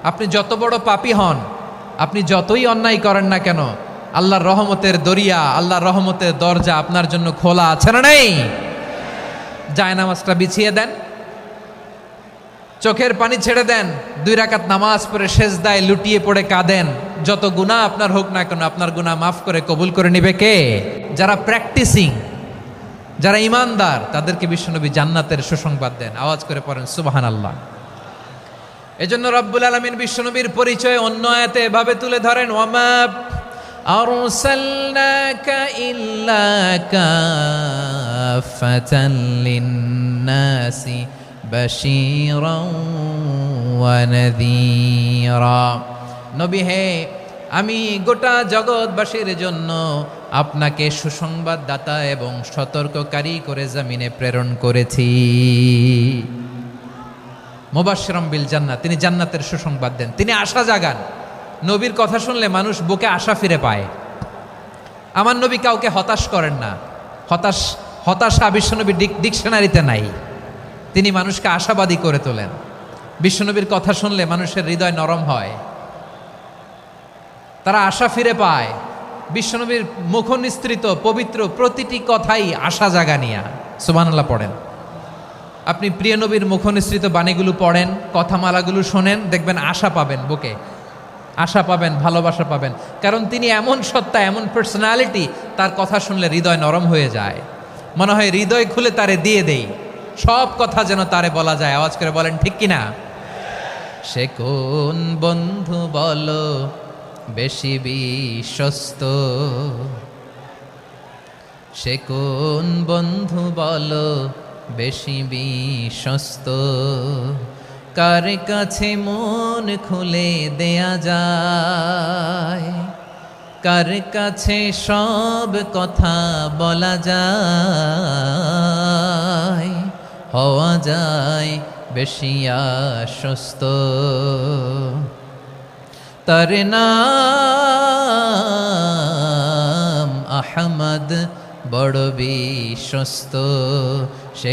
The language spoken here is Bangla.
আপনি যত বড় পাপী হন, আপনি যতই অন্যায় করেন না কেন, আল্লাহর রহমতের দরিয়া, আল্লাহর রহমতের দরজা আপনার জন্য খোলা আছে না নেই? জায়নামাজটা বিছিয়ে দেন, চোখের পানি ছেড়ে দেন, 2 রাকাত নামাজ পড়ে সেজদায় লুটিয়ে পড়ে কাঁদেন। যত গুনাহ আপনার হোক না কেন, আপনার গুনাহ মাফ করে কবুল করে নিবে কে? যারা প্র্যাকটিসিং, যারা ইমানদার, তাদেরকে বিশ্বনবী জান্নাতের সুসংবাদ দেন। আওয়াজ করে পড়েন সুবহানাল্লাহ। এজন্য রব্বুল আলামিন বিশ্বনবীর পরিচয় অন্য আয়াতে এভাবে তুলে ধরেন, ওয়ামা আরসালনাকা ইল্লা কাফাতান লিন্নাসি বাশীরাও ওয়া নাযীরা। নবী হে, আমি গোটা জগৎবাসীর জন্য আপনাকে সুসংবাদদাতা এবং সতর্ককারী করে জমিনে প্রেরণ করেছি। মুবাশশিরাম বিল জান্নাত, তিনি জান্নাতের সুসংবাদ দেন, তিনি আশা জাগান। নবীর কথা শুনলে মানুষ বুকে আশা ফিরে পায়। আমার নবী কাউকে হতাশ করেন না। হতাশা বিশ্বনবী ডিকশনারিতে নাই। তিনি মানুষকে আশাবাদী করে তোলেন। বিশ্বনবীর কথা শুনলে মানুষের হৃদয় নরম হয়, তারা আশা ফিরে পায়। বিশ্বনবীর মুখ নিঃসৃত পবিত্র প্রতিটি কথাই আশা জাগানিয়া। সুবহানাল্লাহ পড়েন। আপনি প্রিয় নবীর মুখ নিঃসৃত বাণীগুলো পড়েন, কথামালাগুলো শোনেন, দেখবেন আশা পাবেন, বুকে আশা পাবেন, ভালোবাসা পাবেন। কারণ তিনি এমন সত্তা, এমন পার্সোনালিটি, তার কথা শুনলে হৃদয় নরম হয়ে যায়। মনে হয় হৃদয় খুলে তারে দিয়ে দেই, সব কথা যেন তারে বলা যায়। আওয়াজ করে বলেন ঠিক কিনা? সে কোন বন্ধু বলো বেশি বিশ্বস্ত, সে কোন বন্ধু বলো বেশি বিশ্বস্ত, কার কাছে মন খুলে দেয়া যায়, কার কাছে সব কথা বলা যায়, হওয়া যায় বেশি আশ্বস্ত। তার নাম আহমদ, বড় বিশ্বস্ত। সে